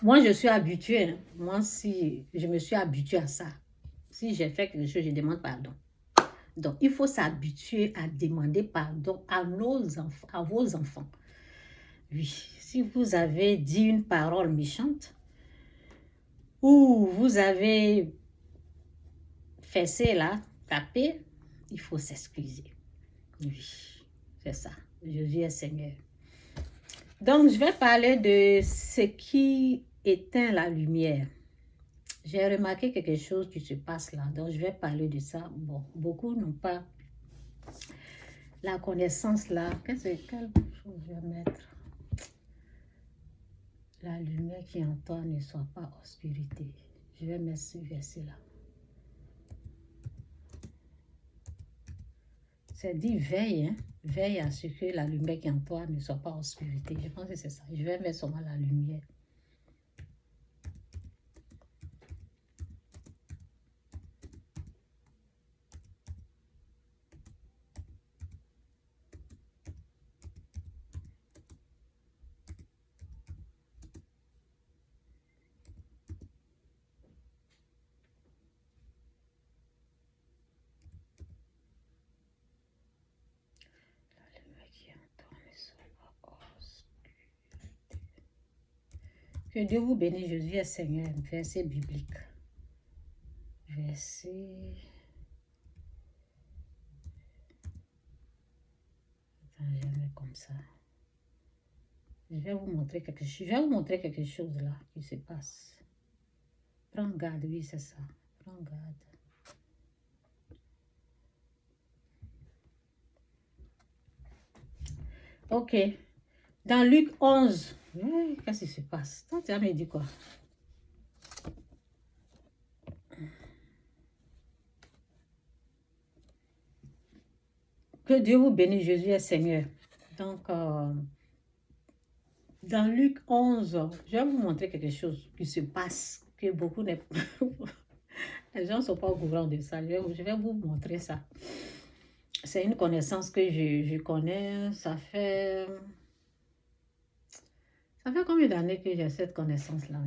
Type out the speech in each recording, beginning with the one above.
Moi, je suis habituée. Hein. Moi, si je me suis habituée à ça, si j'ai fait quelque chose, je demande pardon. Donc, il faut s'habituer à demander pardon à nos enfants, à vos enfants. Oui, si vous avez dit une parole méchante ou vous avez fessé là, tapé, il faut s'excuser. Oui, c'est ça. Jésus est Seigneur. Donc, je vais parler de ce qui éteint la lumière. J'ai remarqué quelque chose qui se passe là, donc je vais parler de ça. Bon, beaucoup n'ont pas la connaissance là. Quelle chose je vais mettre? La lumière qui en toi ne soit pas obscurité. Je vais mettre ce verset-là. C'est dit veille, hein? Veille à ce que la lumière qui en toi ne soit pas obscurité. Je pense que c'est ça. Je vais mettre seulement la lumière. La lumière qui en toi ne soit pas obscurité. Que Dieu vous bénisse, Jésus est Seigneur. Verset biblique. Verset... Attends, je vais mettre comme ça. Je vais vous montrer quelque chose. Je vais vous montrer quelque chose là qui se passe. Prends garde, oui, c'est ça. Prends garde. Ok. Dans Luc 11. Qu'est-ce qui se passe? Toi, tu as me dit quoi? Que Dieu vous bénisse, Jésus est Seigneur. Donc, dans Luc 11, je vais vous montrer quelque chose qui se passe, que beaucoup n'est les gens ne sont pas au courant de ça. Je vais vous montrer ça. C'est une connaissance que je connais. Ça fait combien d'années que j'ai cette connaissance-là?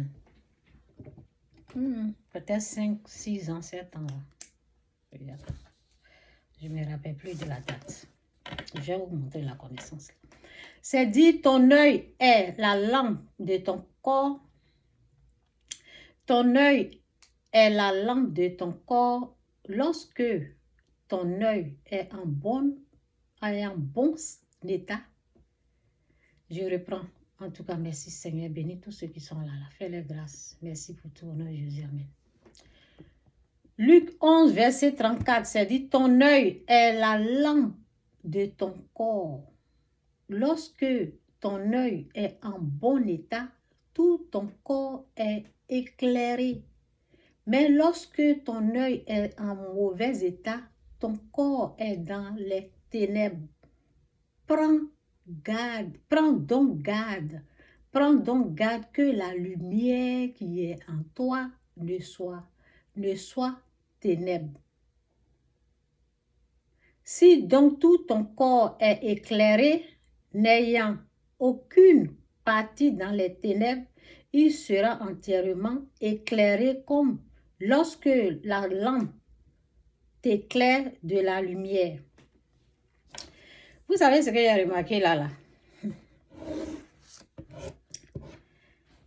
Peut-être 5, 6 ans, 7 ans. Là. Je ne me rappelle plus de la date. Je vais vous montrer la connaissance. C'est dit, ton œil est la lampe de ton corps. Ton œil est la lampe de ton corps. Lorsque ton œil est en bon état, je reprends. En tout cas, merci Seigneur. Bénis tous ceux qui sont là. Fais-les grâces. Merci pour tout. Au nom de Jésus. Amen. Luc 11, verset 34, c'est dit, ton œil est la lampe de ton corps. Lorsque ton œil est en bon état, tout ton corps est éclairé. Mais lorsque ton œil est en mauvais état, ton corps est dans les ténèbres. Prends donc garde que la lumière qui est en toi ne soit ténèbres. Si donc tout ton corps est éclairé, n'ayant aucune partie dans les ténèbres, il sera entièrement éclairé comme lorsque la lampe t'éclaire de la lumière. Vous savez ce que j'ai remarqué là?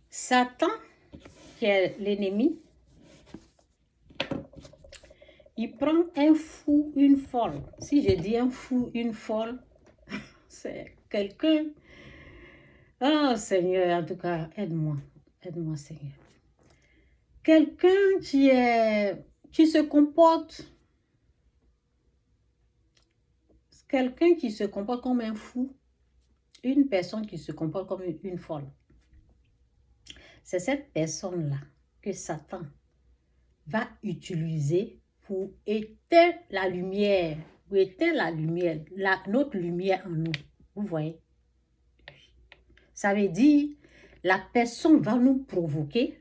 Satan, qui est l'ennemi, il prend un fou, une folle. Si je dis un fou, une folle, c'est quelqu'un... Oh Seigneur, en tout cas, aide-moi. Aide-moi Seigneur. Quelqu'un qui se comporte... Quelqu'un qui se comporte comme un fou. Une personne qui se comporte comme une folle. C'est cette personne-là que Satan va utiliser pour éteindre la lumière. Pour éteindre la lumière, notre lumière en nous. Vous voyez? Ça veut dire, la personne va nous provoquer.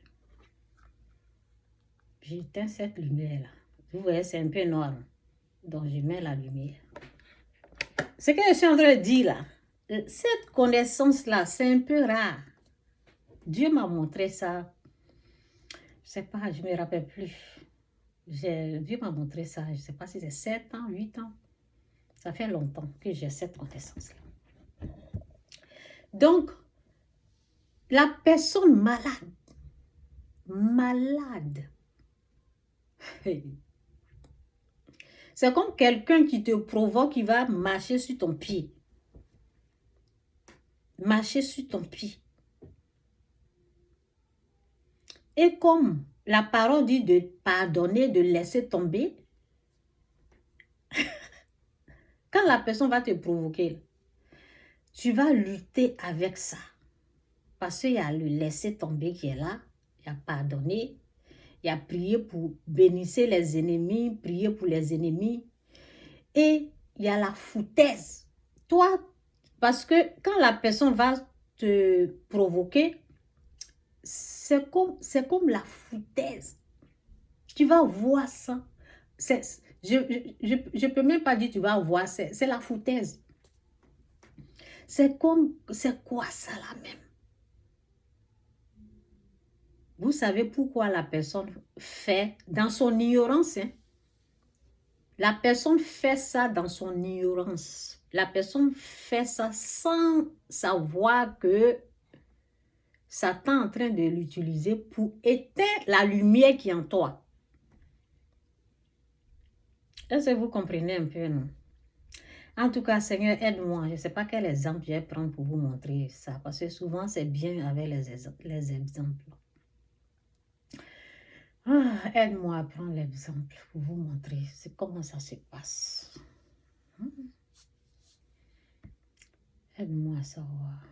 J'éteins cette lumière-là. Vous voyez, c'est un peu noir. Donc, je mets la lumière. Ce que je suis en train de dire là, cette connaissance-là, c'est un peu rare. Dieu m'a montré ça. Je ne sais pas, je ne me rappelle plus. Dieu m'a montré ça, je ne sais pas si c'est 7 ans, 8 ans. Ça fait longtemps que j'ai cette connaissance-là. Donc, la personne malade, c'est comme quelqu'un qui te provoque, qui va marcher sur ton pied. Marcher sur ton pied. Et comme la parole dit de pardonner, de laisser tomber, quand la personne va te provoquer, tu vas lutter avec ça. Parce qu'il y a le laisser tomber qui est là, il y a pardonner, il y a prier pour bénir les ennemis, prier pour les ennemis. Et il y a la foutaise. Toi, parce que quand la personne va te provoquer, c'est comme la foutaise. Tu vas voir ça. Je peux même pas dire tu vas voir, c'est la foutaise. C'est quoi ça là même? Vous savez pourquoi la personne fait dans son ignorance, hein? La personne fait ça dans son ignorance. La personne fait ça sans savoir que Satan est en train de l'utiliser pour éteindre la lumière qui est en toi. Est-ce que vous comprenez un peu, non? En tout cas, Seigneur, aide-moi. Je ne sais pas quel exemple je vais prendre pour vous montrer ça, parce que souvent, c'est bien avec les exemples. Aide-moi à prendre l'exemple pour vous montrer comment ça se passe. Aide-moi à savoir.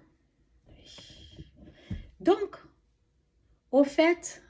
Donc, au fait,